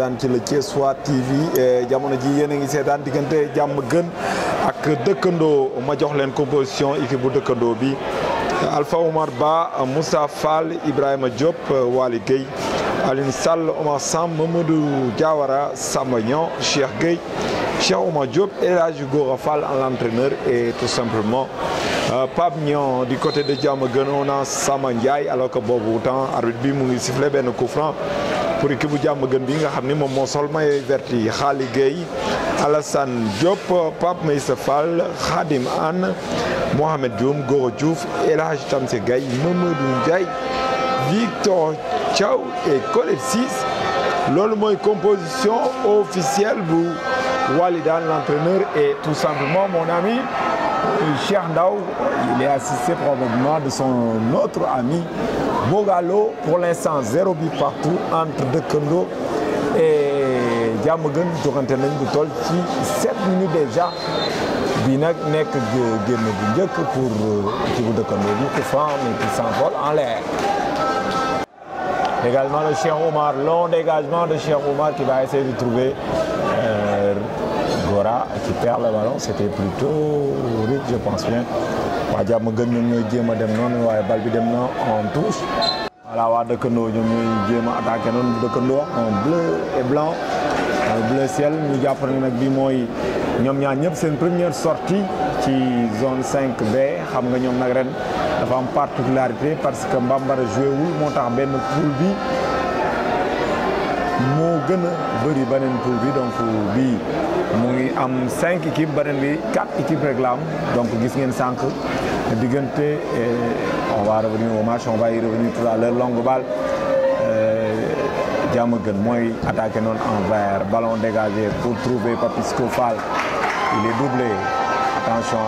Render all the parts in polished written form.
seetaan ci la Thiessois TV jamono ji yéen a ngi seetaan diggante Diamaguène ak dëkkandoo ma jox leen composition équipe bu dëkkandoo bi Alpha Oumar Ba Moussa Fall Ibrahima Diop Waly Gueye Alioune Sall Omar Samb Mamadou Diawara Samba Niang Cheikh Gueye Cheikh Oumar Diop El Hadji Gora Fall l'entraîneur et tout simplement Pape Niang du côté de Diamaguène on a Sama Ndiaye alors que boobu temps arbitre bi mu ngi sifflé benn coup franc pour équipe bu Diamaguène bi nga xam ni moom moo sol maillot vert yi Khali Gueye Alassane Diop Pape Meissa Fall Khadim Anne Mohamed Dioum Goro Diouf El Hadji Tamsir Gaye Mamadou Ndiaye Victor Thiaw et Colette Ciss loolu mooy composition officielle bu Walidane l'entraîneur et tout simplement mon ami Cheikh Ndaw il est assisté probablement de son autre ami Bogalo pour l'instant 0 but partout entre dëkkandoo et Diamaguène joxante nañ bu toll ci 7 minutes déjà bi nag nekk génn bu njëkk pour ci bu dëkkandoo bi coup franc mais qui s'envole en l'air. Également le Cheikh Oumar, long dégagement de Cheikh Oumar qui va essayer de trouver Gora qui perd le ballon. C'était plutôt vite, je pense bien. waa Diamaguène ñoom ñooy jéem a dem noonu waaye bal bi dem na en touche. voilà waa dëkkandoo ñoom ñooy jéem a attaqué noonu dëkkandoo en bleu et blanc bleu ciel ñu jàpp ne nag bi mooy ñoom ñaar ñëpp seen première sortie ci zone 5B xam nga ñoom nag ren dafa am particularité parce que Bambara joué wul moo tax benn poule bi moo gën a bëri beneen poule bi donc bii mu ngi am 5 équipes beneen bi 4 équipes rek la am donc gis ngeen sànq diggante on va revenir au match on va y revenir tout à l'heure longue balle Diamaguène mooy attaqué noonu en vert ballon dégagé pour trouver Papisco Fall il est doublé attention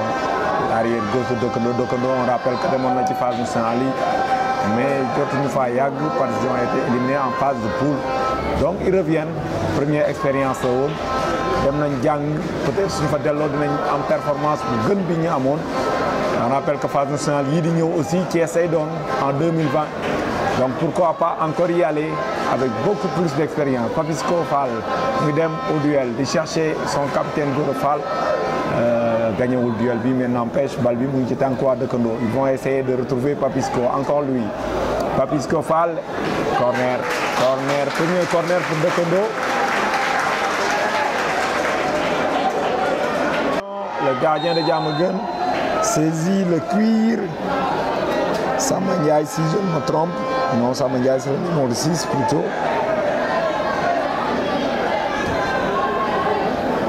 arrière gauche dëkkandoo on rappelle que demoon na ci phase nationale yi mais jotuñu faa yàgg parce qu'ils ont été éliminés en phase de poule donc ils reviennent première expérience la woon dem nañ jàng peut-être suñu fa delloo dinañ am performance bu gën bi ñu amoon on rappelle que phase nationale yii di ñëw aussi Thiès ay doon en 2020 donc pourquoi pas encore y aller avec beaucoup plus d'expérience Papisco Fall muy dem au duel di chercher son capitaine Gora Fall gagnewul duel bi mais n'empêche bal bi mu ngi ci tànku waa dëkkandoo ils vont essayer de retrouver Papisco encore lui Papisco Fall corner premier corner pour dëkkandoo le gardien de Diamaguène saisit le cuir Samba Ndiaye si je ne me trompe non Samba Ndiaye c'est le numéro 6 plutôt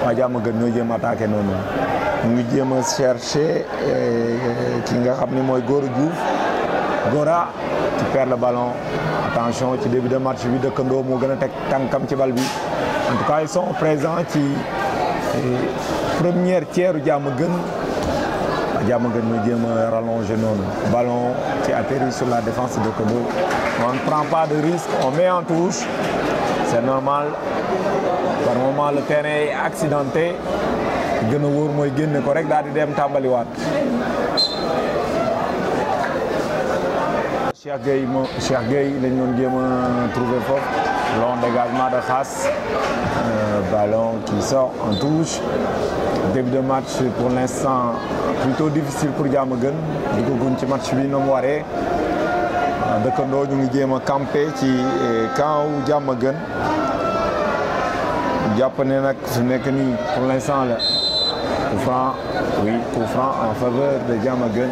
waa Diamaguène ñoo jéem a attaqué noonu mu ngi jéem a chercher ki nga xam ni mooy Gora Diouf Gora qui perd le ballon attention ci début de match bi dëkkandoo moo gën a teg tànkam ci bal bi en tout cas ils sont présents ci première tiers Diamaguène Diamaguène mooy jéem a rallonger noonu ballon qui atterrit sur la défense de dëkkandoo on ne prend pas de risque on met en touche c'est normal par moment le terrain est accidenté gën a wóor mooy génne ko rek daal di dem tàmbaliwaat Cheikh Gueye lañ doon jéem a trouver foofu long dégagement de Khass ballon qui sort en touche début de match pour l'instant plutôt difficile pour Diamaguène duggaguñ ci match bi na mu waree dëkkandoo ñu ngi jéem a camper ci camp wu Diamaguène jàpp ne nag su nekk nii pour l'instant la coup franc en faveur de Diamaguène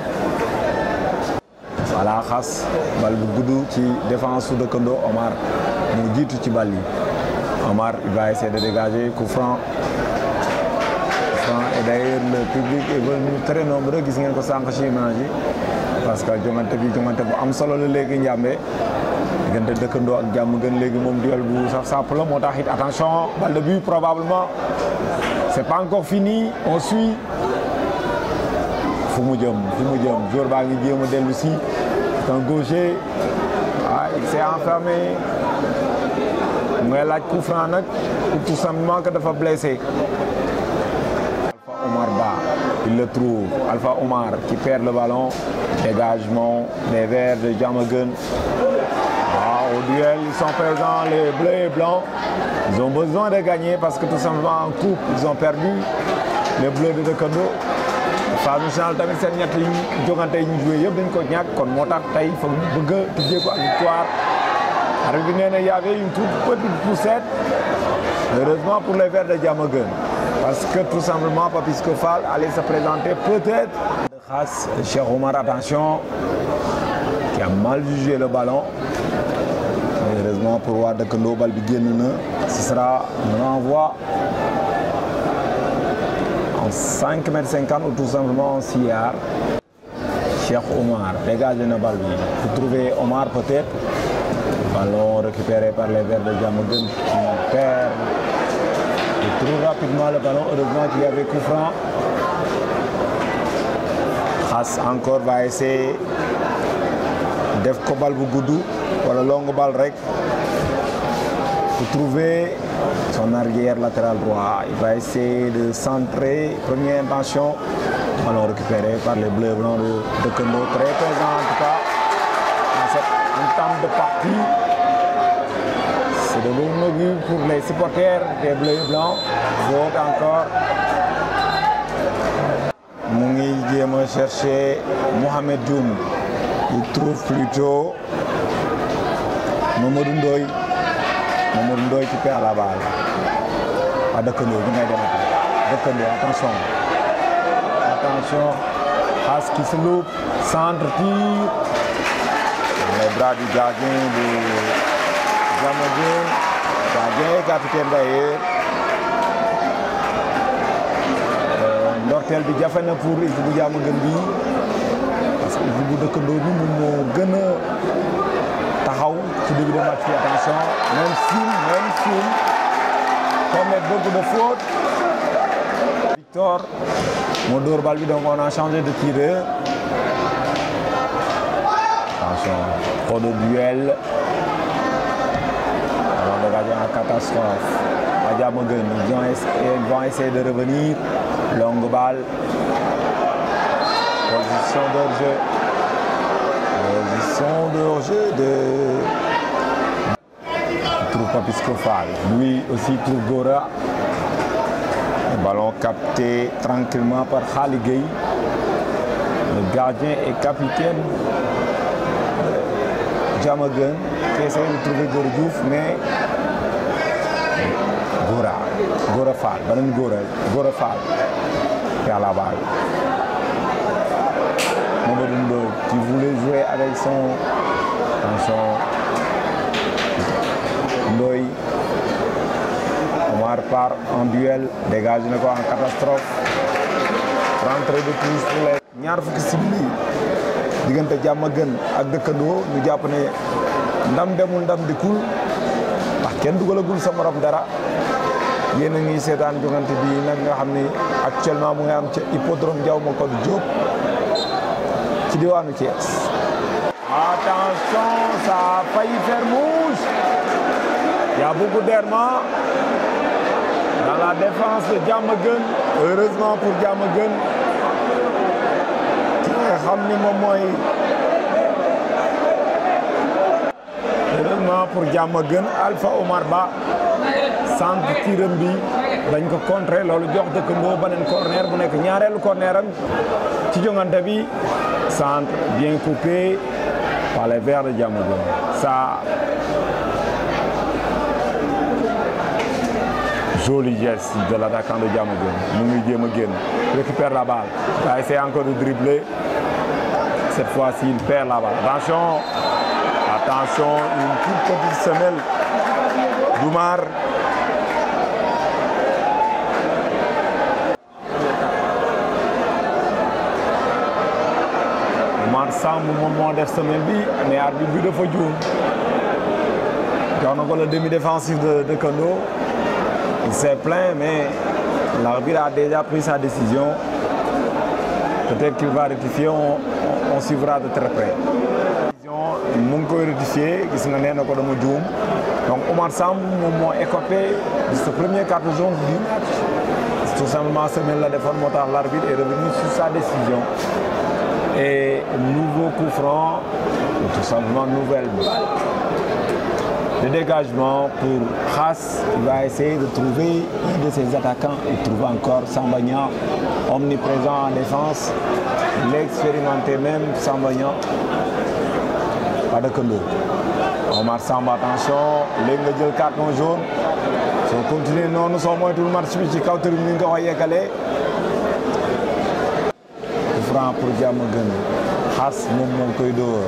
voilà Khass bal bu gudd ci défense su dëkkandoo Omar mu jiitu ci bal yi Omar il va essayer de dégager coup franc et d'ailleurs le public est venu très nombreux gis ngeen ko sànq ci image yi parce que jongante bu am solo la léegi Njàmbe diggante dëkkandoo ak Diamaguène léegi moom duel bu saf sàpp la moo tax it attention balle de but probablement c'est pas encore fini on suit fu mu jëm joueur baa ngi jéem a dellu si c'est un gaucher il s'est enfermé mu ngay laaj coup franc nag ou tout simplement que dafa blessé Alpha Oumar Ba il le trouve Alpha Oumar qui perd le ballon dégagement des Verts de Diamaguène waaw au duel. Ils sont présents, les bleus et blancs. Ils ont besoin de gagner parce que tout simplement en coupe, ils ont perdu. Les bleus de Dëkkandoo. phase nationale tamit seen ñett yi jogante yi ñu joué yëpp dañ ko ñàkk kon moo tax tey foog ñu bëgg a tijjee ko ak victoire. arbitre bi nee na y avait une toute petite poussette. Heureusement pour les Verts de Diamaguène. Parce que tout simplement Papisco Fall allait se présenter peut-être. Cheikh Omar, attention, qui a mal jugé le ballon. Heureusement pour waa Dëkkandoo bal bi génn na. Ce sera un renvoi en 5,50 m ou tout simplement en 6 yards. Cheikh Omar dégage na bal bi. Vous trouvez Omar peut-être. Ballon récupéré par les Verts de Diamaguène qui perd. Il trouve rapidement le ballon. Heureusement qu'il y avait coup franc. Khass encore va essayer def ko bal bu gudd wala longue balle rek pour trouver son arrière latéral droit. Il va essayer de centrer. Première intention. Ballon récupéré par les bleus blancs de Dëkkandoo. Très présent en tout cas dans cette entame de partie. C'est de bon augure pour les supporters des bleus et blancs. Vote encore. Mu ngi jéem a chercher Mohamed Dioum. Il trouve plutôt Mamadou Ndoye. Mamadou Ndoye qui perd la balle. À Dëkkandoo bi ngay demati. Dëkkandoo attention. Attention. Khass qui se loupe. Centre, tir. Les bras du gardien de Diamaguène. Gardien et capitaine d'ailleurs. Ndorteel bi jafe na pour équipe bu Diamaguène bi parce que équipe bu Dëkkandoo bi moom moo gën a taxaw ci début de match bi. Attention, même s'il commet beaucoup de fautes. Victor moo dóor bal bi donc on a changé de tireur. Attention, trop de duel. Avant de gagner en catastrophe. À Diamaguène, ils vont essayer de revenir. Longue balle. Position de hors-jeu. Position de hors-jeu de. Il trouve Papisco Fall. Lui aussi trouve Gora. Le ballon capté tranquillement par Khali Gueye. Le gardien et capitaine Diamaguène qui essaie de trouver Gora Diouf, mais Gora Fall, beneen Gora Fall qui a la balle. Mamadou Ndoye qui voulait jouer avec son. Attention. Ndoye. Omar part en duel, dégage na ko en catastrophe. Rentrée de touche pour les ñaar fukki simili diggante Diamaguène ak Dëkkandoo ñu jàpp ne ndam demul ndam dikul ndax kenn dugalagul sa morom dara. Yéen a ngi seetaan jongante bi nag nga xam ni actuellement mu ngi am ca hippodrome Ndiaw Macodou Diop ci diwaanu Thiès. Attention, ça a failli faire mouche. Il y a beaucoup d'errements dans la défense de Diamaguène. Heureusement pour Diamaguène ki nga xam ni moom mooy. Heureusement pour Diamaguène, Alpha Omar Ba. Centre tiram bi dañ ko contrer loolu jox Dëkkandoo beneen corner bu nekk ñaareelu corner am ci jongante bi. Centre bien coupé par les Verts de Diamaguène. Ça joli geste de l'attaquant de Diamaguène. Mu ngi jéem a génn récupère la balle. Va essayer encore de dribbler. Cette fois-ci il perd la balle. Attention, une toute petite semelle d'Oumar. Samb moom moo def semaine bi mais arbitre bi dafa juum jox na ko le demi défensif de Dëkkandoo. Il s'est plaint mais l'arbitre a déjà pris sa décision. Peut-être qu'il va rectifier, on suivra de très près. Mu ngi koy rectifier gis nga nee na ko dama juum donc Omar Samb moom moo écopé de ce premier carton jaune du match. Tout simplement semaine la defoon moo tax l'arbitre est revenu sur sa décision. Et nouveau coup franc, ou tout simplement nouvelle balle. Le dégagement pour Khass, il va essayer de trouver un de ses attaquants. Il trouve encore Samba Niang, omniprésent en défense. L'expérimenté même Samba Niang. Pas de Kondo. Omar Samba, attention, léegi nga jël carton jaune. Soo continuer noonu soo moytuwul match bi ci kaw tribune nga koy yeggalee. Coup franc pour Diamaguène. Khass moom moo koy dóor.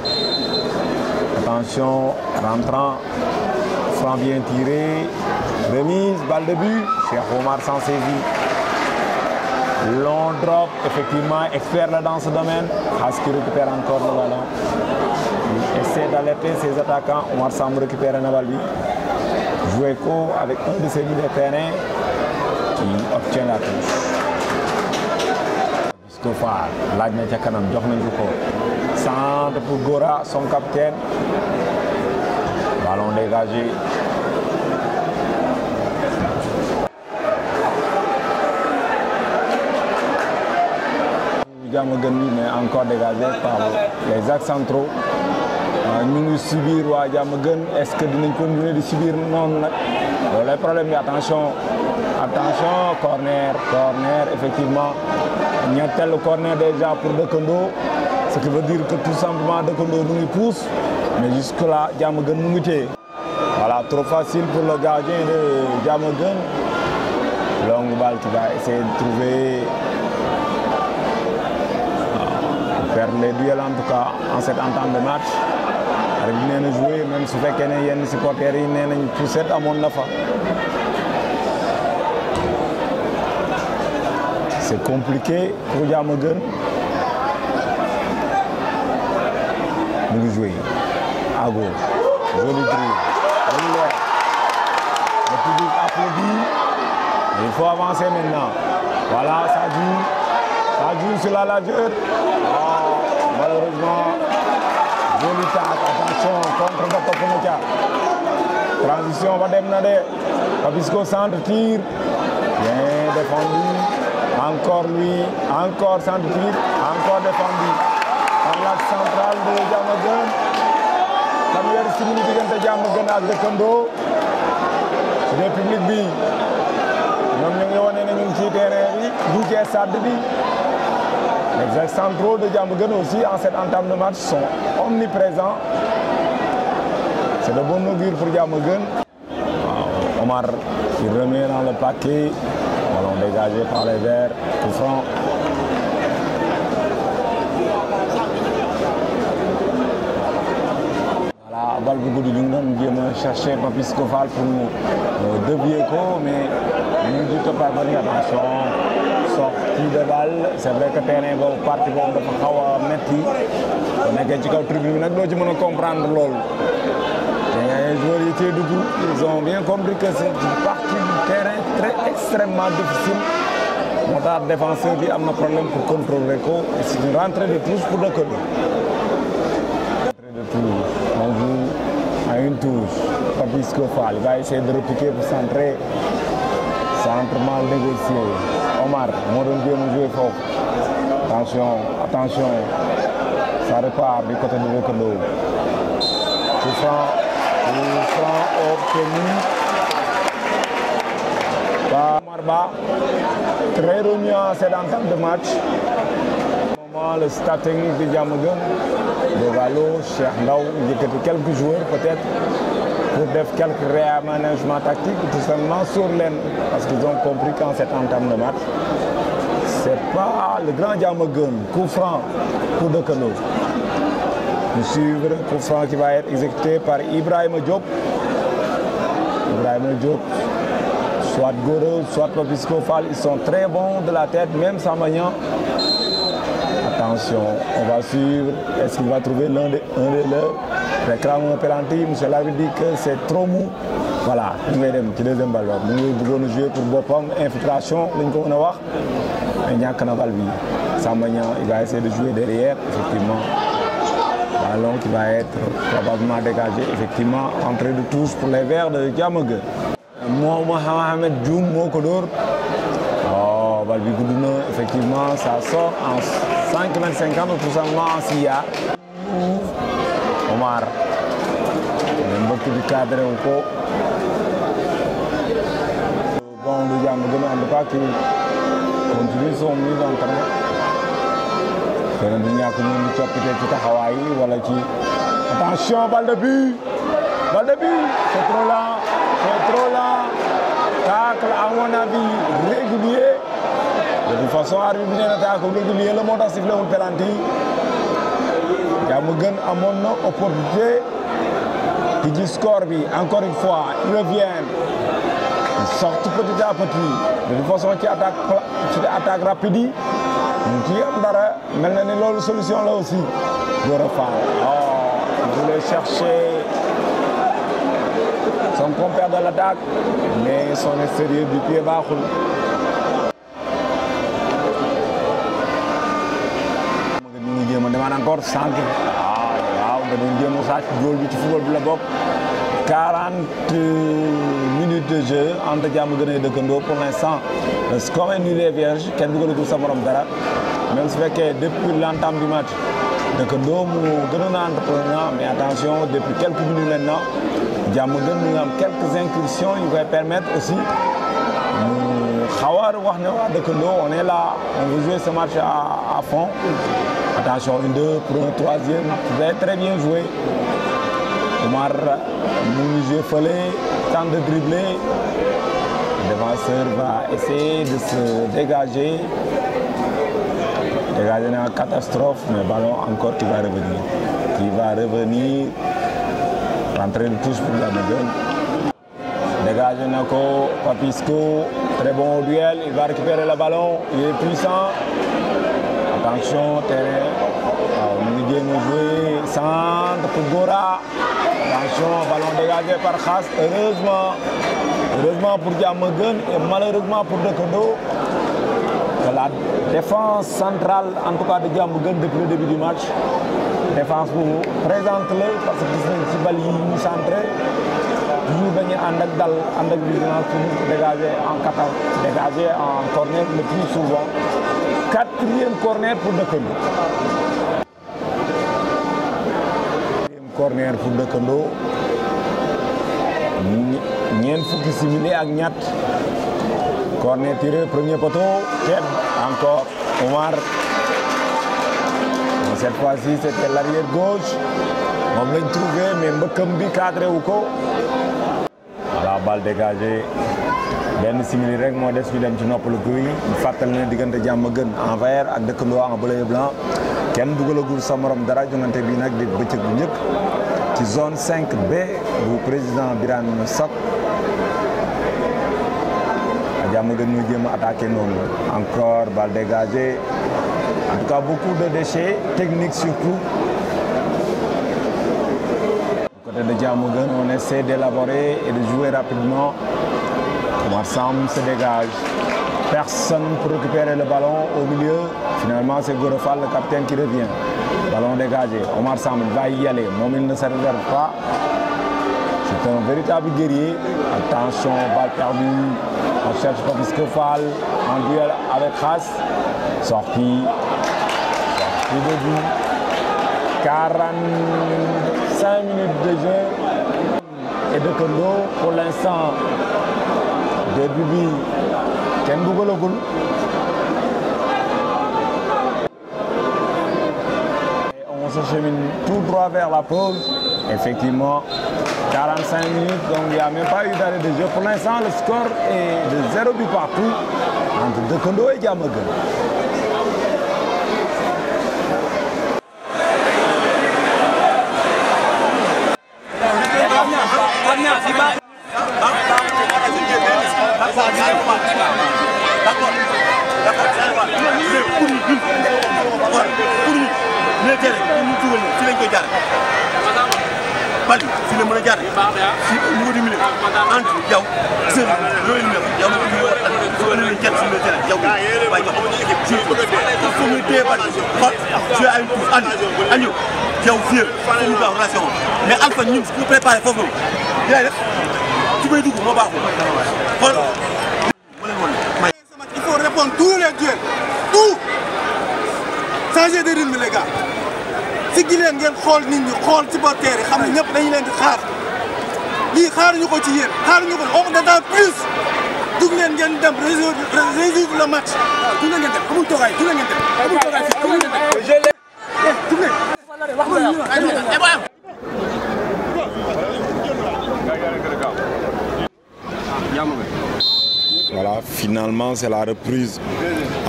Attention, rentrant. Franc bien tiré. Remise, balle de but. Cheikh Omar s'en saisit. Long drop, effectivement, expert là dans ce domaine. Khass qui récupère encore le ballon. Il essaie d'alerter ses attaquants. Omar Samb récupère un balle. Joué avec un de ses milieux de terrain qui obtient la touche. Pisco Fall, laaj na ca kanam jox nañ ko. Centre pour Gora, son capitaine. Ballon dégagé. Diamaguène mais encore dégagé par les axes centraux. Ñu ngi subir waa Diamaguène, est-ce que dinañ continuer de subir noonu nag loolu lay problème bi. Attention, corner effectivement ñetteelu corner déjà pour Dëkkandoo, ce qui veut dire que tout simplement Dëkkandoo mu ngi pousse mais jusque là Diamaguène mu ngi téye. Voilà, trop facile pour le gardien de Diamaguène. Longue balle qui va essayer de trouver. Perdre les duels en tout cas en cette entame de match. Arbitre nee na joué même su fekkee ne yenn supporters yi nee nañ poussette amoon na fa. C'est compliqué pour Diamaguène. Mu ngi joué à gauche. Joli dribble. Le public applaudit. Il faut avancer maintenant. Voilà, ça joue sur la largeur. Malheureusement, joli tacle. Attention, contre de Paponotia. Transition va dem na de. Papisco centre, tir. Bien défendu. Encore lui. Encore centre, tir. Encore défendu. Par l'axe central de Diamaguène. Première simili diggante Diamaguène ak Dëkkandoo. Su dee public bi ñoom ñu ngi wane ne ñu ngi ci terrain bi du ci stade bi. Les axes centraux de Diamaguène aussi en cette entame de match sont omniprésents. C'est de bon augure pour Diamaguène. Omar il remet dans le paquet. Ballon dégagé par les Verts. Coup franc. Voilà, balle bu guddi ñu ngi doon jéem a chercher Papisco Fall pour mu dévier ko mais ñu ngi ci parvenir. Attention. Sortie de balle, c'est vrai que terrain boobu partie boobu dafa xaw a metti bu nekkee ci kaw tribune bi nag doo ci mën a comprendre loolu. Les joueurs yi cee dugg ils ont bien compris que c'est une partie du terrain très extrêmement difficile. Moo tax défenseur bi am na problème pour contrôler ko et c'est une rentrée de touche pour Dëkkandoo. Rentrée de touche, on joue à une touche. Papisco Fall il va essayer de repiquer pour centrer. Centre mal négocié. Omar moo doon jéem a joué foofu. Attention, ça repart du côté de Dëkkandoo. Coup franc obtenu par Omar Ba. Très remuant cette entame de match. Le staff technique de Diamaguène, de Gallo, Cheikh Ndaw, yëkkati quelques joueurs peut-être pour faire quelques réaménagements tactiques tout simplement sur l'aine parce qu'ils ont compris qu'en cette entame de match c'est pas le grand Diamaguène. Coup franc pour Dëkkandoo. Nous suivre coup franc qui va être exécuté par Ibrahima Diop. Soit Gora, soit Papisco Fall, ils sont très bons de la tête, même Samba Niang. Attention, on va suivre. Est-ce qu'il va trouver l'un des leurs? Réclame un penalty. Monsieur l'arbitre dit que c'est trop mou. Voilà, ñu ngi dem ci deuxième balle ba mu ngi bëggoon a jouer pour boppam infiltration lañ ko mën a wax mais ñàkk na balle bi. Samba Niang il va essayer de jouer derrière effectivement. Ballon qui va être probablement dégagé effectivement. Entrée de touche pour les Verts de Diamaguène. Mohamed Dioum moo ko dóor. Balle bi gudd na effectivement ça sort en 5,50 tout simplement en 6 yards. Omar. bi cadré wu ko bon lu jàmm gën a en tout cas qui continue son mise en train xëy na du ñàkk ñu coppite ci taxawaay yi wala ci attention balle de but c'est trop lent tacle à mon avis régulier de toute façon arbitre bi nee na tacle régulier la moo tax sifflé wul penalty Diamaguène amoon na opportunité di ci score bi encore une fois ils reviennent ils sortent petit à petit de toute façon ci attaque rapide yi ñu ci am dara mel na ni loolu solution la aussi Gora Fall il voulait chercher son compère de l'attaque mais son extérieur du pied baaxul ñu ngi jéem a demaat encore sànq waaw da doon jéem a sàcc góol bi ci football bi la bokk 40 minutes de jeu entre Diamaguène et dëkkandoo pour l'instant le score est nul et vierge kenn dugalagul sa morom dara même su fekkee depuis l'entame du match dëkkandoo mu gënoon a entrepreneur mais attention depuis quelques minutes maintenant Diamaguène mu ngi am quelques incursions yu koy permettre aussi mu xaw a wax ne waa dëkkandoo on est là on veut jouer ce match à fond attention 1-2 pour un troisième vous avez très bien joué Omar mu ngi joué fële temps de dribbler le défenseur va essayer de se dégager na catastrophe mais ballon encore qui va revenir rentrée de touche pour Diamaguène dégagé na ko Papisco très bon au duel il va récupérer le ballon il est puissant attention terrain waaw mu ngi jéem a jouer centre pour Gora attention ballon dégagé par Khass heureusement pour Diamaguène et malheureusement pour dëkkandoo que la défense centrale en tout cas de Diamaguène depuis le début du match défense bu présente la parce que gis nañ ci bal yi ñu centré toujours dañuy ànd ak dal ànd ak vigilance pour dégager en corner le plus souvent 4e corner pour dëkkandoo. 4e corner pour dëkkandoo ñeent fukki simili ak ñett corner tiré premier poteau tête encore Omar. Cette fois-ci c'était l'arrière gauche moom lañ trouvé mais mbëkkam bi cadré wu ko la balle dégagée benn simili rek moo des ñu dem ci noppalu guy ñu fàttali ne diggante Diamaguène en vert ak dëkkandoo en bleu et blanc kenn dugalagul sa morom dara jongante bi nag di bëccëg bu njëkk ci zone 5B bu président Birane Sock Diamaguène ñu jéem a attaqué noonu encore balle dégagée. En tout cas, beaucoup de déchets techniques surtout. Du côté de Diamaguène, on essaie d'élaborer et de jouer rapidement. Omar Samb se dégage. Personne pour récupérer le ballon au milieu. Finalement, c'est Gora Fall, le capitaine, qui revient. Ballon dégagé. Omar Samb va y aller. Moom il ne se réserve pas. C'est un véritable guerrier. Attention, balle perdue. On cherche Papisco Fall en duel avec Khass. Sortie de but. 45 minutes de jeu. Et dëkkandoo pour l'instant. Début bi kenn dugalagul. Et on s'achemine tout droit vers la pause. Effectivement, 45 minutes, donc il n'y a même pas eu d'arrêt de jeu. Pour l'instant, le score est de 0 but partout entre dëkkandoo et Diamaguène. bali fi la mën a jaar si niveau du milieu entre yow seen yooyu ñu yow ñu jël ci le terrain yow way ko ci faut muy téye bali xool jouer à une touche andi yow fier faut ñu baax relation mais Alpha ñun ñu préparé foofu yaay def ci bay dugg moo baaxul xool il faut répondre tous les duels tout changer de rythme les gars si gi leen ngeen xool nit ñi xool supporters yi xam ne ñëpp dañu leen di xaar lii xaaruñu ko ci yéen xaaruñu ko on attend plus dugg leen ngeen dem résoudre le match dugg leen ngeen dem amul toogaay dugg leen ngeen dem amul toogaay fii dugg leen ngeen dem dugg leen Voilà, finalement c'est la reprise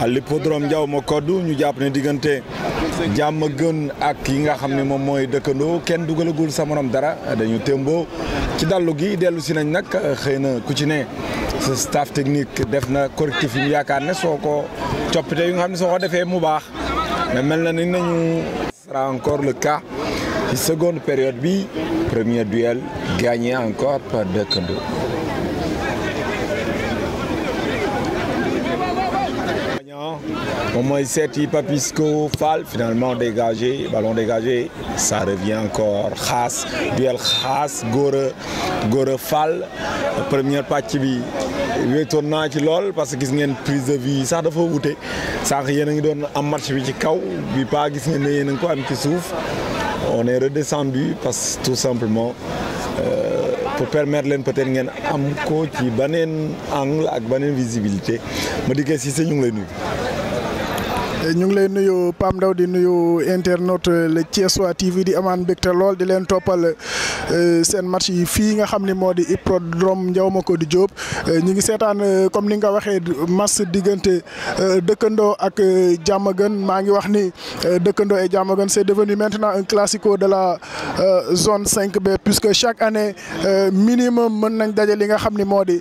à l'hippodrome Ndiaw Macodou ñu jàpp ne diggante Diamaguène ak yi nga xam ne moom mooy dëkkandoo kenn dugalagul sa morom dara dañu témboo ci dallu gi dellu si nañ nag xëy na ku ci ne sa staff technique def na correctif yi ñu yaakaar ne soo ko coppite yu nga xam ne soo ko defee mu baax mais mel na ni nañu sera encore le cas ci seconde période bi premier duel gagné encore par dëkkandoo. Au moins seeti Papisco Fall finalement dégagé ballon dégagé ça revient encore xaas duel xaas Gora Fall première pàcc bi wéetoon naa ci lool parce que gis ngeen prise de vue sax dafa wute sànq yéen a ngi doon am match bi ci kaw bi pas gis ngeen ne yéen a ngi ko am ci suuf on est redescendu parce que tout simplement pour permettre leen peut-être ngeen am ko ci beneen angle ak beneen visibilité ma dikkee si ñu ngi lay nuyu. ñu ngi lay nuyu Pam Ndaw di nuyu internaute le Thiessois TV di amaan mbégte lool di leen toppal seen match yi fii nga xam ni moo di hippodrome Ndiaw Macodou Diop ñu ngi seetaan comme ni nga waxee match diggante dëkkandoo ak Diamaguène maa ngi wax ni dëkkandoo et Diamaguène c'est devenu maintenant un classico de la zone 5B puisque chaque année minimum mën nañ daje li nga xam ni moo di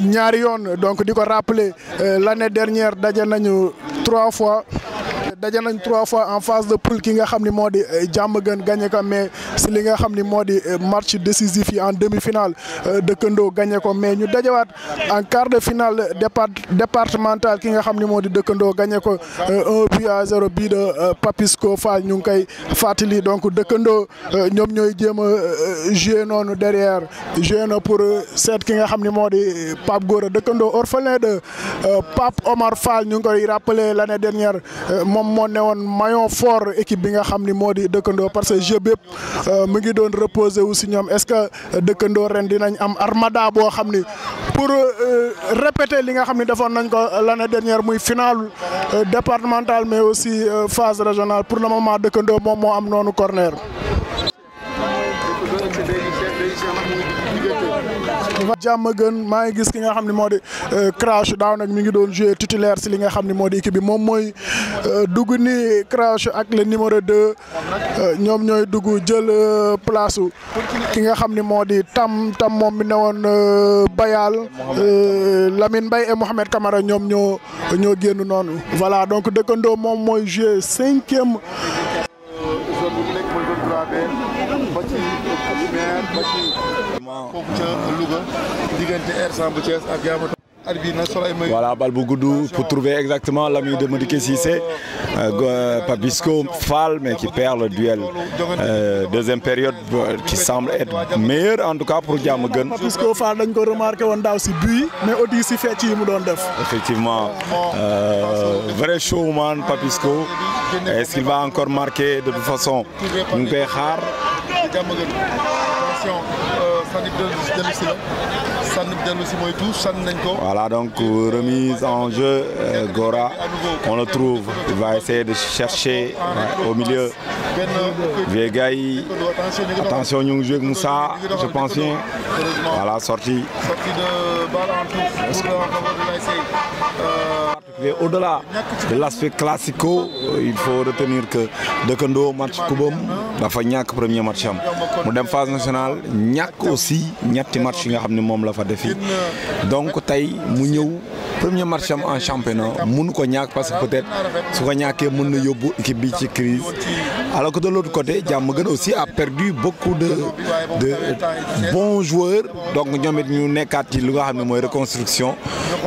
ñaari yoon donc di ko rappeler l'année dernière daje nañu 3 fois en phase de poule ki nga xam ni moo di Diamaguène gagné ko mais si li nga xam ni moo di match décisif yi en demi-finale dëkkandoo gagné ko mais ñu dajawaat en quart de finale départemental ki nga xam ni moo di dëkkandoo gagné ko 1-0 bii de Papisco Fall ñu ngi koy fàttali donc dëkkandoo ñoom ñooy jéem a jouer noonu derrière jouer na pour seet ki nga xam ni moo di Pape Gora dëkkandoo orphelin de Pape Omar Fall ñu ngi koy rappeler l'année dernière moom moo ne woon maillon fort équipe bi nga xam ni moo di dëkkandoo parce que jeu bépp mu ngi doon reposer wu si ñoom est-ce que dëkkandoo ren dinañ am armada boo xam ni pour répéter li nga xam ni defoon nañ ko l'année dernière muy finale départementale mais aussi phase régionale pour le moment dëkkandoo moom moo am noonu corner. Diamaguène maa ngi gis ki nga xam ne moo di Crash daaw nag mi ngi doon jouer titulaire si li nga xam ne moo di équipe bi moom mooy dugg ni Crash ak le numéro 2 ñoom ñooy dugg jël place ki nga xam ne moo di tam moom mi ne woon Bayal Lamine Mbaye et Mohamed Camara ñoom ñoo génn noonu voilà donc dëkkandoo moom mooy jouer 5e. Voilà, balle bu gudd pour trouver exactement l'ami de Madické Cissé, Papisco Fall, mais qui perd le duel. Deuxième période qui semble être meilleure en tout cas pour Diamaguène. Papisco Fall dañ ko remarqué woon daaw si but mais aussi si fecc yi mu doon def. Effectivement, vrai showman Papisco. Est-ce qu'il va encore marquer de toute façon? Ñu ngi koy xaar. Voilà donc remise en jeu Gora on le trouve il va essayer de chercher au milieu Viegaï attention ñu ngi joué ak Moussa je pense bien voilà sortie au-delà de l'aspect classico il faut retenir que dëkkandoo match kubam dafa ñàkk premier match am mu dem phase nationale ñàkk aussi ñetti match yi nga xam ne moom la fa defi donc tey mu ñëw premier match am en championnat mënu ko ñàkk parce que peut-être su ko ñàkkee mën na yóbbu équipe bi ci crise alors que de l'autre côté Diamaguène aussi a perdu beaucoup de bons joueurs donc ñoom it ñu nekkaat ci lu nga xam ne mooy reconstruction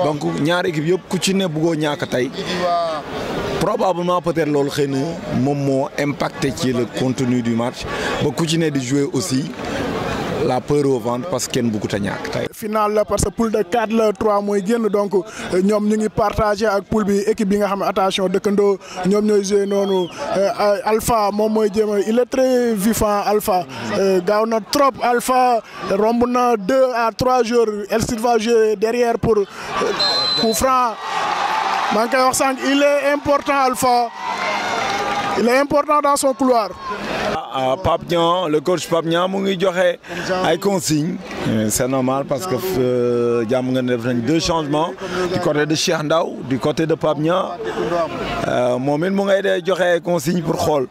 donc ñaari équipe yëpp ku ci ne bëggoo ñàkk tey probablement peut-être loolu xëy na moom moo impacté ci le contenu du match ba ku ci ne di jouer aussi la peur au ventre parce que kenn bëggut a ñàkk tey. final la parce que poule de 4 la 3 mooy génn donc ñoom ñu ngi partagé ak poule bi équipe bi nga xam ne attention dëkkandoo ñoom ñooy joué noonu Alpha moom mooy jéem il est très vivant Alpha gaaw na trop Alpha romb na 2 à 3 jours El Silva joué derrière pour coup franc maa ngi koy wax sànq il est important Alpha il est important dans son couloir. Pape Niang le coach Pape Niang mu ngi joxe ay consignes c'est normal parce que jàmm nga ne def nañ 2 changements du côté de Cheikh Ndaw du côté de Pape Niang moom it mu ngay dee joxe ay consignes pour xool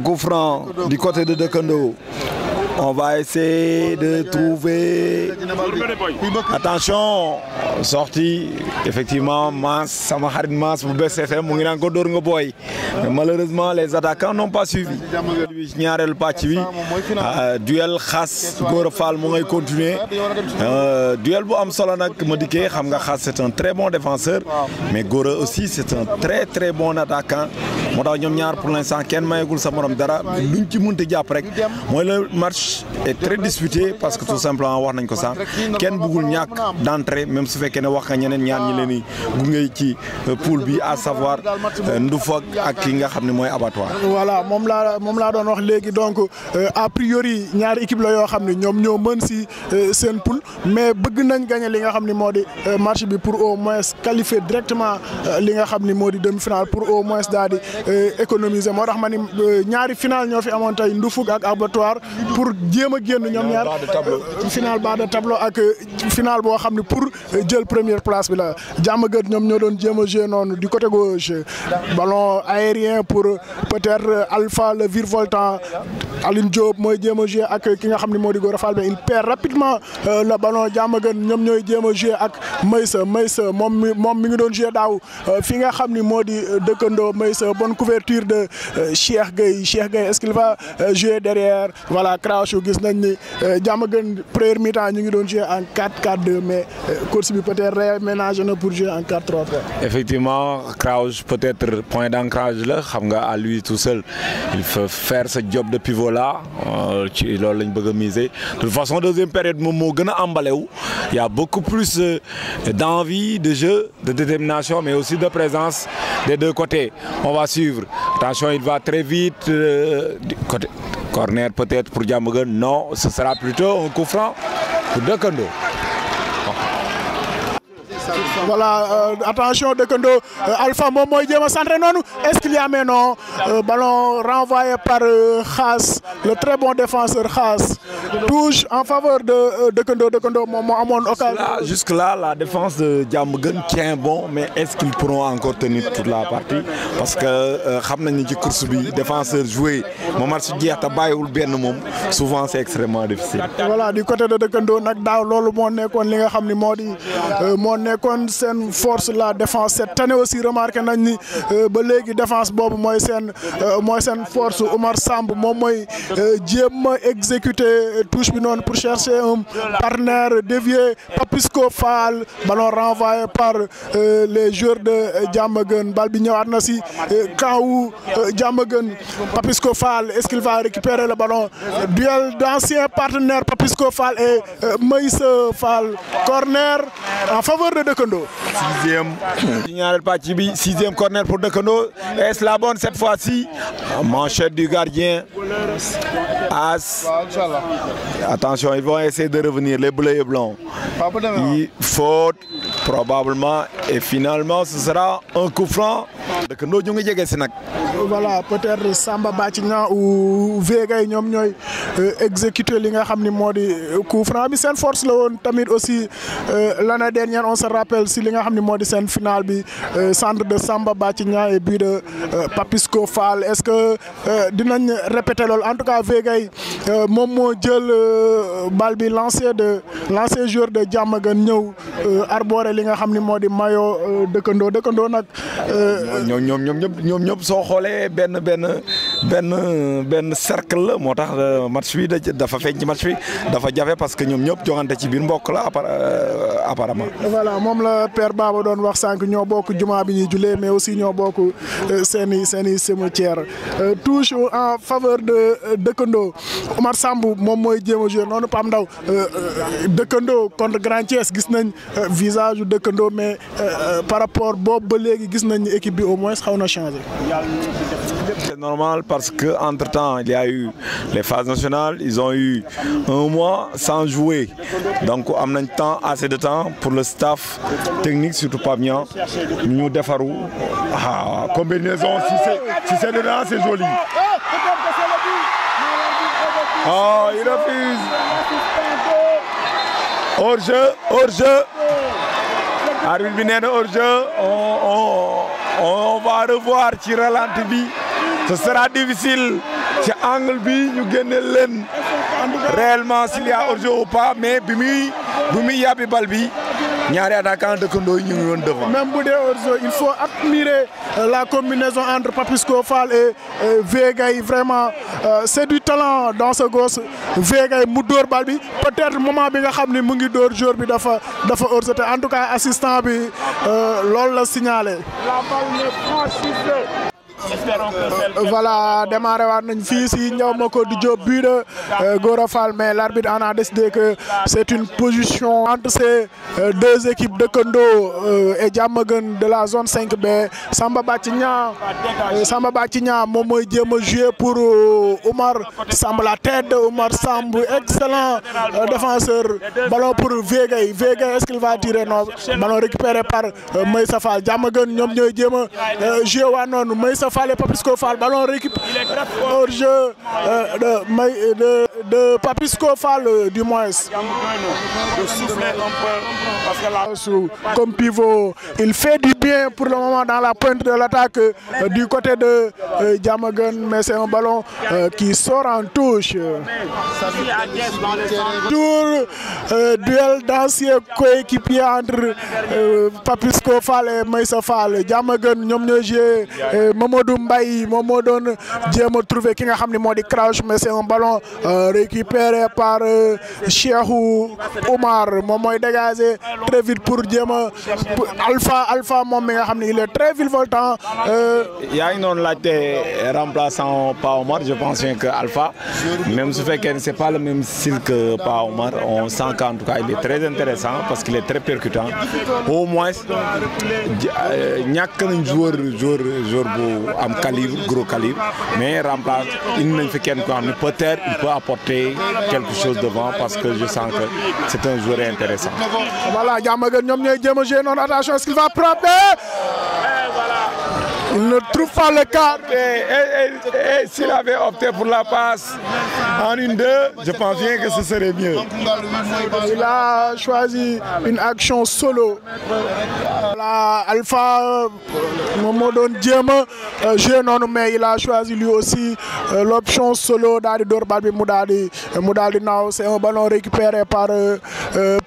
coup franc du côté de dëkkandoo. On va essayer de trouver. Attention, sortie. Effectivement, Mass, sama xarit Mass bu Best FM mu ngi naan ko dóor nga booy. Malheureusement, les attaquants n'ont pas suivi. ñaareelu pàcc bi duel Xaas Gora Fall mu ngay continuer duel bu am solo nag ma dikkee xam nga Xaas c'est un très bon défenseur mais Gora aussi c'est un très bon attaquant moo tax ñoom ñaar pour l'instant kenn mayegul sa morom dara luñ ci mënta jàpp rek mooy le match est très disputé parce que tout simplement wax nañ ko sànq kenn bëggul ñàkk d'entrée même su fekkee ne wax nga ñeneen ñaar ñi leen di gunge ci poule bi à savoir Ndoufa ak ki nga xam ne mooy abattoir. voilà moom laa doon wax léegi donc a priori ñaari équipe la yoo xam ne ñoom ñoo mën si seen poule mais bëgg nañ gagner li nga xam ne moo di match bi pour au moins qualifier directement li nga xam ne moo di demi-finale pour au moins daal di économiser moo tax ma ni ñaari final ñoo fi amoon tey Ndoufouk ak abattoir pour jéem a génn ñoom ñaar final bas de tableau ak final boo xam ne pour jël première place bi la Diamaguène ñoom ñoo doon jéem a jouer noonu du côté gauche ballon aérien pour peut-être Alpha le virevoltant Aline Diop mooy jéem a jouer ak ki nga xam ne moo di Gora Fall mais il perd rapidement le ballon Diamaguène ñoom ñooy jéem a jouer ak Maysa moom mi ngi doon jouer daaw fi nga xam ni moo di dëkkandoo Maysa bonne couverture de Cheikh Gueye est-ce qu'il va jouer derrière voilà Crouch gis nañ ni Diamaguène première mi-temps ñu ngi doon jouer en 4-4-2 mais course bi peut-être réaménagé na pour jouer en 4-3-3. Effectivement Crouch peut-être point d'ancrage la xam nga à lui tout seul il faut faire ce job de pivot là ci loolu lañ bëgg a miser de toute façon deuxième période moom moo gën a emballé wu il y a beaucoup plus d'envie de jeu de détermination mais aussi de présence des deux côtés on va suivre attention il va très vite du côté corner peut-être pour Diamaguène non ce sera plutôt un coup franc pour dëkkandoo. Voilà attention dëkkandoo Alpha moom mooy jéem a centré noonu est-ce qu'il y a mais non ballon renvoyé par Xaas le très bon défenseur Xaas touche en faveur de dëkkandoo moom moo amoon occasion. Jusque là la défense de Diamaguène tient bon mais est-ce qu'ils pourront encore tenir toute la partie parce que xam nañ ni ci course bi défenseur joué moom match jeex te bàyyiwul benn moom souvent c'est extrêmement difficile. voilà du côté de dëkkandoo nag daaw loolu moo nekkoon li nga xam ni moo di kon seen force la défense cette année aussi remarqué nañ ni ba léegi défense boobu mooy seen force Oumar Samb moom mooy jéem a exécuter touche bi noonu pour chercher un partenaire dévié Papisco Fall ballon renvoyé par les joueurs de Diamaguène bal bi ñëwaat na si camp wu Diamaguène Papisco Fall est-ce qu'il va récupérer le ballon duel d'anciens partenaires Papisco Fall et Maysa Fall corner en faveur de dëkkandoo. Ñaareel pàcc bi sixième corner pour dëkkandoo est-ce la bonne cette fois-ci manchette du gardien As attention ils vont essayer de revenir les bleus et blancs il faute probablement et finalement ce sera un coup franc dëkkandoo ñu ngi jege si nag. voilà peut-être Samba Bathina ou Vega ñoom ñooy exécuter li nga xam ni moo di coup franc bi seen force la woon tamit aussi l'année dernière on se rappelle si li nga xam ni moo di seen finale bi centre de Samba Bathina et but de Papisco Fall est-ce que dinañ répéter loolu en tout cas Vega moom moo jël bal bi lancé joueur de Diamaguène ñëw arborer li nga xam ni moo di maillot dëkkandoo nag. ñoom ñëpp soo xoolee benn benn cercle la moo tax match bi dafa feeñ ci match bi dafa jafe parce que ñoom ñëpp joŋante ci biir mbokk la apparemment. voilà moom la Père Baba doon wax sànq ñoo bokk jumaa bi ñuy jullee mais aussi ñoo bokk seeni cimetière touche en faveur de dëkkandoo Omar Samb moom mooy jéem a joué noonu Pam Ndaw dëkkandoo contre Grand Thiès gis nañ visage yu dëkkandoo mais par rapport boobu ba léegi gis nañ équipe bi au moins xaw na changé. C'est normal parce que entre-temps il y a eu les phases nationales, ils ont eu un mois sans jouer donc am nañ temps assez de temps pour le staff technique surtout Pape Niang ñu defaru combinaison si c'est dedans c'est joli. Oh, il refuse. Hors-jeu. Arbitre bi nee na hors-jeu. On va revoir ci ralenti bi. Ce sera difficile ci angle bi ñu génne leen réellement s'il y a hors-jeu ou pas mais bi muy yàbbi bal bi ñaari attaquant dëkkandoo yi ñu ngi woon devant. Même bu dee hors-jeu il faut admirer la combinaison entre Papisco Fall et Vegaï vraiment c'est du talent dans ce gosse Vegaï mu dóor bal bi peut-être moment bi nga xam ne mu ngi dóor joueur bi dafa hors-jeu te en tout cas assistant bi loolu la signalé. La balle n'est pas sifflée. Voilà démarré waat nañ fii si Ndiaw Diop but de Gora Fall mais l'arbitre en a décidé que c'est une position entre ces deux équipes de Kendo et Diamaguène de la zone 5B. Samba Bathie Niang moom mooy jéem a jouer pour Oumar Samb la tête de Oumar Samb excellent défenseur ballon pour Vegaï est-ce qu'il va tirer non ballon récupéré par Meissa Fall Diamaguène ñoom ñooy jéem a jouer waa noonu Meissa Fall et Papisco Fall ballon récupéré hors jeu de Papisco Fall du moins. De souffler un peu parce que là comme pivot il fait du bien pour le moment dans la pointe de l'attaque du côté de Diamaguène mais c'est un ballon qui sort en touche. Duel d'anciens coéquipiers entre Papisco Fall et Meissa Fall Diamaguène ñoom ñoo joué Mamadou Mbaye moom moo doon jéem a trouver ki nga xam ne moo di crouch mais c'est un ballon récupéré par Cheikhou Oumar moom mooy dégager très vite pour jéem a Alpha moom mi nga xam ne il est très virevoltant. yaa ngi noonu laajte remplaçant Pa Omar je pense que Alpha même su fekkee ne c'est pas le même style que Pa Omar on sent qu'en tout cas il est très intéressant parce qu'il est très percutant au moins ñàkk nañ joueur bu am calibre gros calibre mais remplace indi nañ fi kenn ko xam ne peut-être il peut apporter quelque chose devant parce que je sens que c'est un joueur intéressant. Voilà Diamaguène ñoom ñooy jéem a jouer noonu attention est-ce qu'il va frapper? Il ne trouve pas le cadre. Et s'il avait opté pour la passe en 1-2, je pense bien que ce serait mieux. Il a choisi une action solo. Voilà, Alpha moom moo doon jéem a jouer noonu mais il a choisi lui aussi l'option solo daal di door bal bi mu daal di naaw. C'est un ballon récupéré par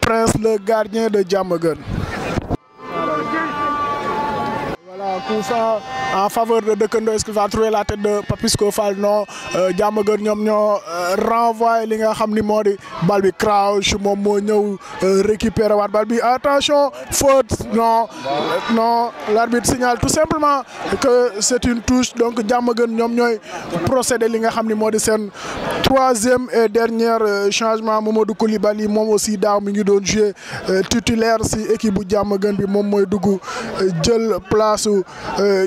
Prince le gardien de Diamaguène. Coup franc en faveur de Dëkkandoo est-ce qu'il va trouver la tête de Papisco Fall non Diamaguène ñoom ñoo renvoyé li nga xam ni moo di bal bi crouch moom moo ñëw récupérer waat bal bi attention faute non l'arbitre signale tout simplement que c'est une touche donc Diamaguène ñoom ñooy procédé li nga xam ni moo di seen troisième et dernier changement Mamadou Koulibaly moom aussi daaw mi ngi doon jouer titulaire si équipe bu Diamaguène bi moom mooy dugg jël place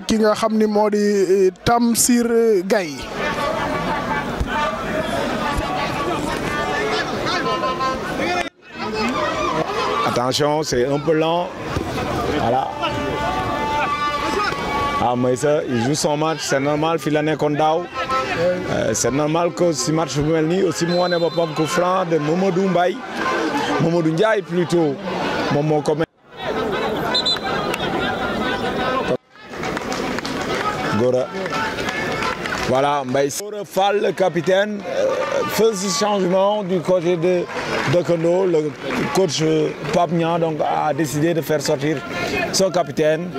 ki nga xam ni moo di Tamsir Gaye. Attention, c'est un peu lent. Voilà. Ah Meissa il joue son match c'est normal fii la nekkoon daaw c'est normal que si match bu mel nii aussi mu wane boppam coup franc de Mamadou Ndiaye plutôt moom moo ko Gora voilà Mbaye Gora Fall le capitaine first changement du côté de Kendo, le coach Pape Niang donc a décidé de faire sortir son capitaine.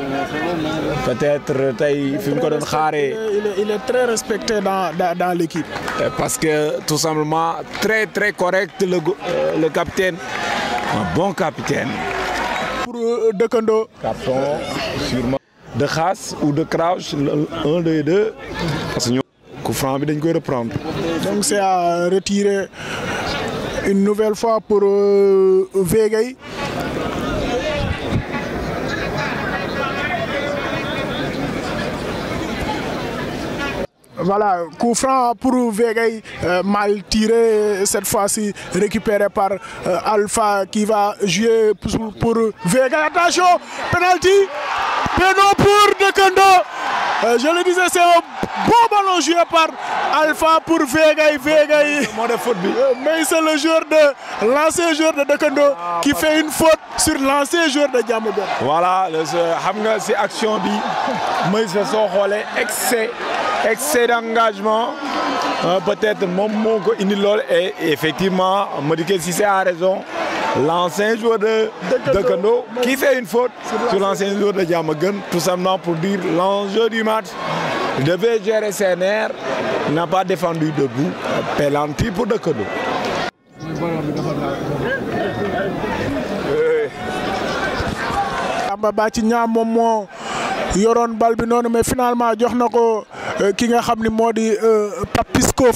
Peut-être tey fi mu ko doon xaaree. Il est très respecté dans l'équipe. Parce que tout simplement très correct le capitaine, un bon capitaine. Pour de Kendo. Carton sûrement de Khass ou de Crouch, un des deux. Parce que coup franc bi dañ koy reprendre. Donc c'est à retirer une nouvelle fois pour Vegueil. Voilà, coup franc pour Vegueil, mal tiré cette fois-ci, récupéré par Alpha qui va jouer pour Vegueil. Attention, penalty, péno pour de Kendo. Je le disais, c'est un bon ballon joué par Alpha pour Vegueil. Mais c'est le joueur l'ancien joueur de Kendo qui fait une faute sur l'ancien joueur de Diamaguène. Voilà, xam nga ci action bi mooy sa soo xoolee excès d'engagement peut-être moom moo ko indi lool et effectivement Madické Cissé a raison. L'ancien joueur de Kendo qui fait une faute sur l'ancien joueur de Diamaguène, tout simplement pour dire l'enjeu du match. Il devait gérer ses nerfs, il n'a pas défendu debout. Penalty pour de Kendo. Amba Bathie Niang moom moo yoroon bal bi noonu mais finalement jox na ko ki nga xam ni moo di Papisco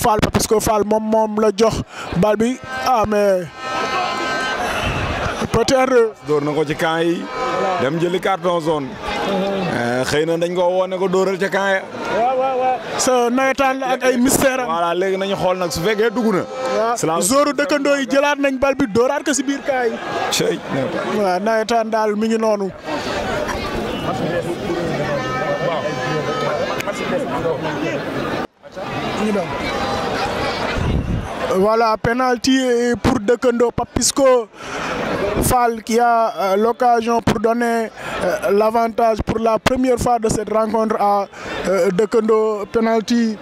Fall moom la jox bal bi mais peut-être. door na ko ci camp yi dem jëli carton jaune. xëy na dañ ko woone ko dóoral ca camp ya. waaw sa nawetaan la ak ay mystère am. voilà léegi nañu xool nag su fekkee dugg na. waaw zooru dëkkandoo yi jëlaat nañ bal bi dóoraat ko si biir camp yi. waaw nawetaan daal mi ngi noonu. Voilà, penalty pour Dekendo. Papisco Fall qui a l'occasion pour donner l'avantage pour la première fois de cette rencontre à Dekendo. Penalty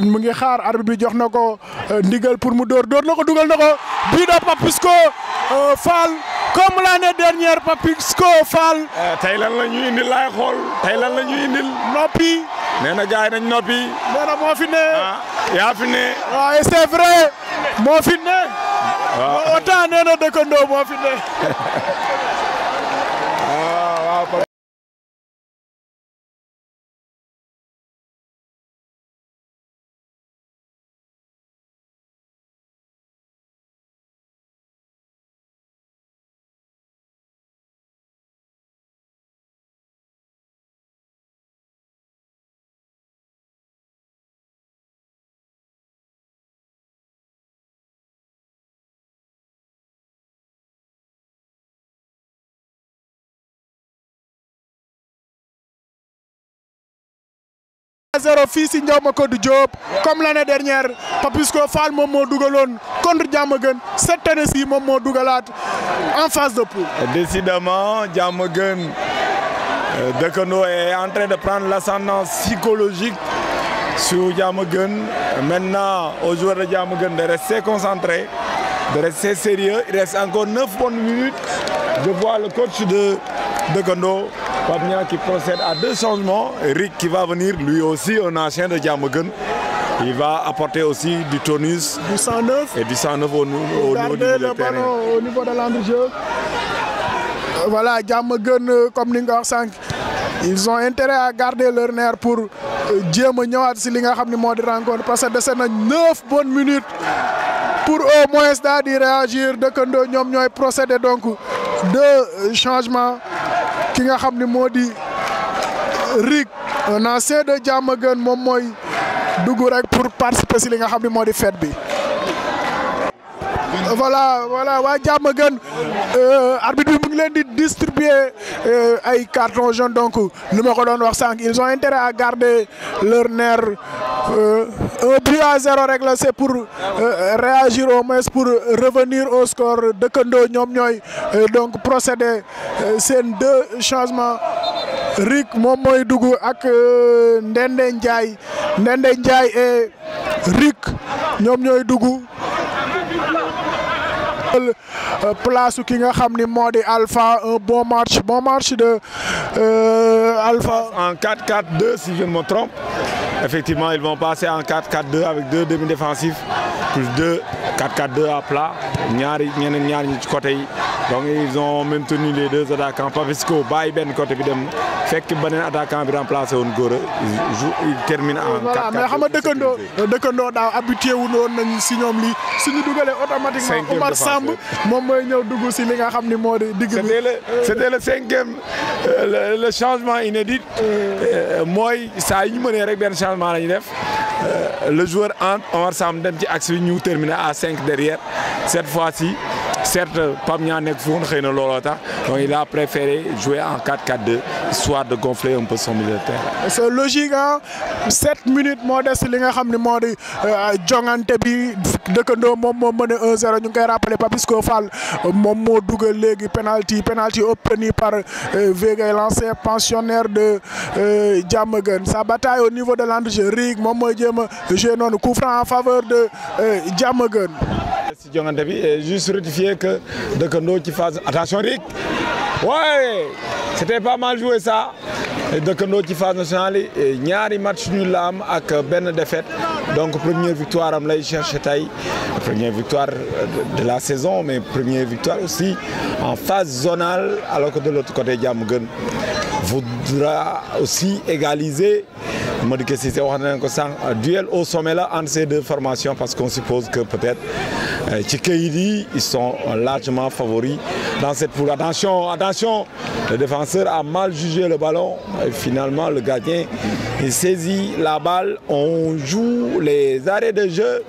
mu ngi xaar arbitre bi jox na ko ndigal pour mu door na ko dugal na ko bii de Papisco Fall comme l'année dernière. Papisco Fall. tey lan la ñuy indil laay xool tey lan la ñuy indil. noppi. nee na gars yi nañ noppi. nee na moo fi ne. yaa fi ne. waaw et c'est vrai moo fi ne. waaw autant nee na Dekendo moo fi ne. waaw. Zéro fii si Ndiaw Diop comme l'année dernière Papisco Fall moom moo dugaloon contre Diamaguène cette année-ci moom moo dugalaat en phase de poule. Décidément Diamaguène Dekendo est en train de prendre l'ascendant psychologique sur Diamaguène. Maintenant aux joueurs de Diamaguène de rester concentrés, de rester sérieux. Il reste encore 9 bonnes minutes. Je vois le coach de Dekendo, Pape Niang, qui procède à 2 changements. Rick qui va venir, lui aussi un ancien de Diamaguène. Il va apporter aussi du tonus. Du 109. Et du 109 au niveau du terrain. Au niveau de l'entre-jeu. Voilà, Diamaguène, comme ni nga wax sànq, ils ont intérêt à garder leur nerf pour jéem a ñëwaat si li nga xam ne moo di rencontre parce que dese nañ 9 bonnes minutes pour au moins daal di réagir. Dekendo ñoom ñooy procéder donc 2 changements. ki nga xam ne moo di Rick un ancien de Diamaguène moom mooy dugg rek pour participer si li nga xam ne moo di fête bi. voilà waa Diamaguène arbitre bi mu ngi leen di distribuer ay carton jaune donc li ma ko doon wax sànq ils ont intérêt à garder leur nerf. Un but à 0 rek la c'est pour réagir au moins pour revenir au score. Dekendo ñoom ñooy donc procéder seen 2 changements. Rick moom mooy dugg ak Ndende Ndiaye et Rick ñoom ñooy dugg place ki nga xam ni moo di Alpha. Un bon match de Alpha. En 4-4-2 si je ne me trompe. Effectivement, ils vont passer en 4-4-2 avec 2 demi-défensifs plus 2 4-4-2 à plat. ñeneen ñaar ñi ci côté yi donc ils ont maintenu les 2 attaquants Papisco bàyyi benn côté bi dem fekk beneen attaquant bi remplacé woon Gora il termine en 4-4-2. Voilà mais xam nga dëkkandoo daaw habitué wu woon nañu si ñoom lii suñu dugalee automatiquement Omar Samb moom mooy ñëw dugg si li nga xam ni moo di digg bi. C'était le 5e le changement inédit mooy saa yu ñu mënee rek benn changement la ñu def le joueur entre Omar Samb dem ci axe bi ñu terminer à 5 derrière cette fois-ci. Certes, Pape Niang nekk fi woon xëy na looloo tax donc il a préféré jouer en 4-4-2 histoire de gonfler un peu son milieu de terrain. C'est logique ah 7 minutes moo des li nga xam ne moo di jongante bi dëkkandoo moom moo mën a 1-0 ñu ngi koy rappelé Papisco Fall moom moo dugal léegi penalty obtenu par Vegay l'ancien pensionnaire de Diamaguène. Sa bataille au niveau de l'entrejeu Riig moom mooy jéem a jouer noonu coup franc en faveur de Diamaguène. Si jongante bi juste rectifier que dëkkandoo ci phase attention Riig ouais c'était pas mal joué ça dëkkandoo ci phase nationale yi ñaari match nul la am ak benn défaite donc première victoire am lay chercher tey première victoire de la saison mais première victoire aussi en phase zonale alors que de l'autre côté Diamaguène voudra aussi égaliser. Madické Cissé wax nañ ko sànq duel au sommet là entre ces deux formations parce qu'on suppose que peut-être ci kayit yi ils sont largement favoris dans cette poule. Attention, le défenseur a mal jugé le ballon et finalement le gardien il saisit la balle. On joue les arrêts de jeu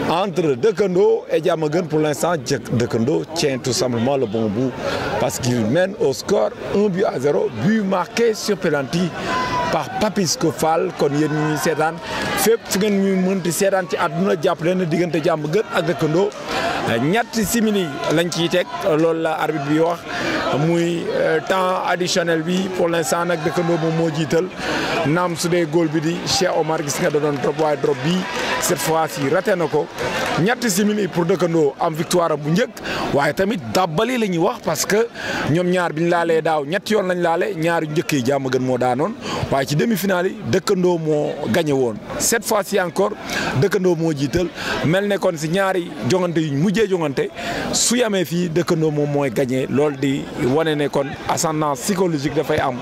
entre Dëkkandoo et Diamaguène. Pour l'instant, Dëkkandoo tient tout simplement le bon bout parce qu'il mène au score 1-0, but marqué sur penalty par Papisco Fall. Kon yéen ñi seetaan fépp fu ngeen ñu mënti seetaan ci àdduna jàpp leen ne diggante Diamaguène ak Dëkkandoo ñetti simili lañ ciy teg loolu la arbitre bi wax muy temps additionnel bi pour l'instant nag Dëkkandoo moom moo jiital naam su dee góol bi di Cheikh Omar gis nga da doon drop waaye drop bi cette fois-ci raté na ko ñetti simili pour Dëkkandoo am victoire bu njëkk waaye tamit dàbbali la ñuy wax parce que ñoom ñaar bi ñu laalee daaw ñetti yoon lañ laale ñaari njëkk yi Diamaguène moo daanoon waaye ci demi-finale yi Dëkkandoo moo gagné woon cette fois-ci encore Dëkkandoo moo jiital mel ne kon si ñaari jongante yu mujjee jongante su yamee fii Dëkkandoo moom mooy gagné loolu di wane ne kon ascendance psychologique dafay am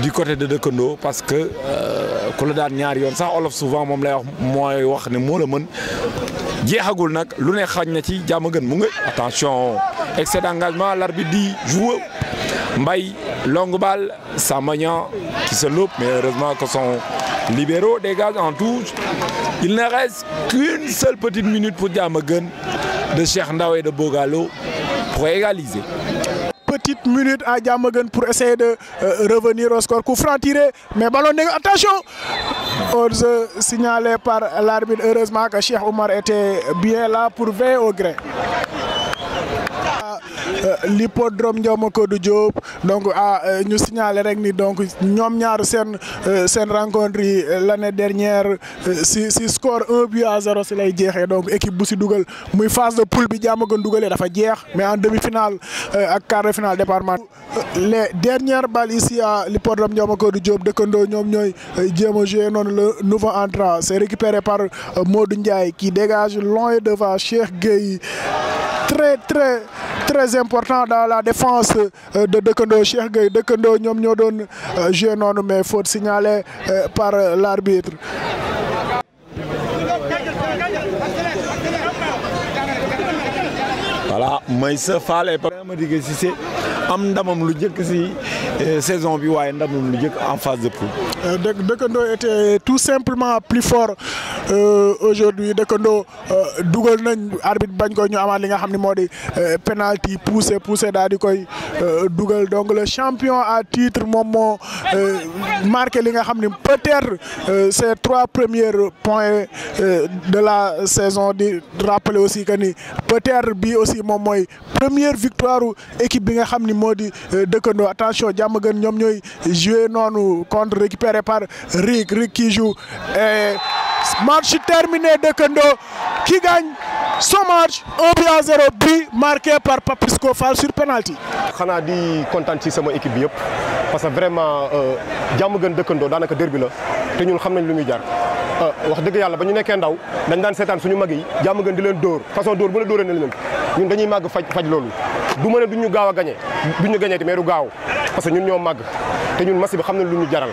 du côté de Dëkkandoo parce que ku la daan ñaari yoon sax olof souvent moom lay wax mooy wax ne moo la mën jeexagul nag lu ne xañ na ci Diamaguène mu ngi attention excès d'engagement l'arbitre dit joue Mbaye longue balle Sambagnan qui se loupe mais heureusement que son libéraux dégage en touche. Il ne reste qu'une seule petite minute pour Diamaguène de Cheikh Ndaw et de Bogalo pour égaliser. Petite minute à Diamaguène pour essayer de revenir au score. Coup franc tiré, mais ballon négatif. Attention! Hors signalé par l'arbitre. Heureusement que Cheikh Omar était bien là pour veiller au grain. L'hippodrome Ndiaw-Macodou Diop donc ñu signalé rek ni donc ñoom ñaar seen rencontre yi l'année dernière si score 1-0 si lay jeexee donc équipe bu si dugal muy phase de poule bi Diamaguène dugalee dafa jeex mais en demi-finale ak quart de finale département les dernières balles ici à l'hippodrome Ndiaw-Macodou Diop Dëkkandoo ñoom ñooy jéem a jouer noonu le nouveau entrant c'est récupéré par Modou Ndiaye qui dégage loin devant Cheikh Gueye. Très important dans la défense de Dëkkandoo Cheikh Gueye Dëkkandoo ñoom ñoo doon jouer noonu mais faute signalée par l'arbitre. Voilà Maïssa Fall et Madické Cissé am ndamam lu njëkk si saison bi waaye ndamam lu njëkk en phase de poule. Dëkkandoo était tout simplement plus fort aujourd'hui Dëkkandoo dugal nañ arbitre bañ ko ñu amaat li nga xam ne moo di penalty poussé daal di koy dugal donc le champion à titre moom moo marqué li nga xam ne peut-être ces 3 premiers points de la saison di rappeler aussi que ni peut-être bi aussi moom mooy première victoire équipe bi nga xam ni moo di Dëkkandoo. Attention Diamaguène ñoom ñooy jouer noonu contre récupéré par Riig qui joue et match terminé dëkkandoo qui gagne son match 1-0 but marqué par Papisco Fall sur penalty. xanaa di kontaan ci sama équipe bi yëpp parce que vraiment jàmm gën dëkkandoo daanaka derby la te ñun xam nañ lu muy jar wax dëgg yàlla ba ñu nekkee ndaw dañ daan seetaan suñu mag yi jàmm gën di leen dóor façon dóor bu ne dóoree na leen ñun dañuy màgg faj loolu du ma ne duñ ñu gaaw a gagné duñ ñu gagné mais du gaaw parce que ñun ñoo màgg te ñun match bi xam nañ lu ñu jaral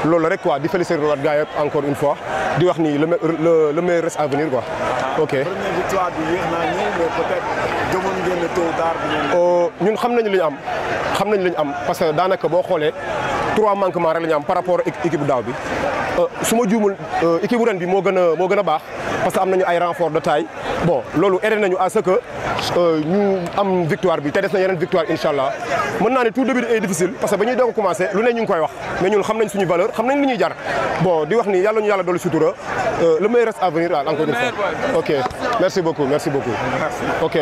loolu la rek quoi di féliciter waat gars yëpp encore une fois di wax ni le meilleur reste à venir quoi. ok première victoire bi yéex naa ñëw mais peut-être gëmoon ngeen ne tôt ou tard ñun xam nañu li ñu am parce que daanaka boo xoolee 3 manquements rek la ñu am par rapport ak équipe daaw bi su ma juumul équipe ren bi moo gën a baax parce que am nañu ay renfort de taille bon loolu aidé nañu à ce que ñu am victoire bi te des na yeneen victoire incha allah mën naa ne tout début est difficile parce que ba ñuy doog a commencé lu ne ñu ngi koy wax mais ñun xam nañ suñu valeur xam nañ li ñuy jar bon di wax ni yàlla ñu yàlla dolli sutura le meilleur reste à venir encore une fois ok merci beaucoup ok.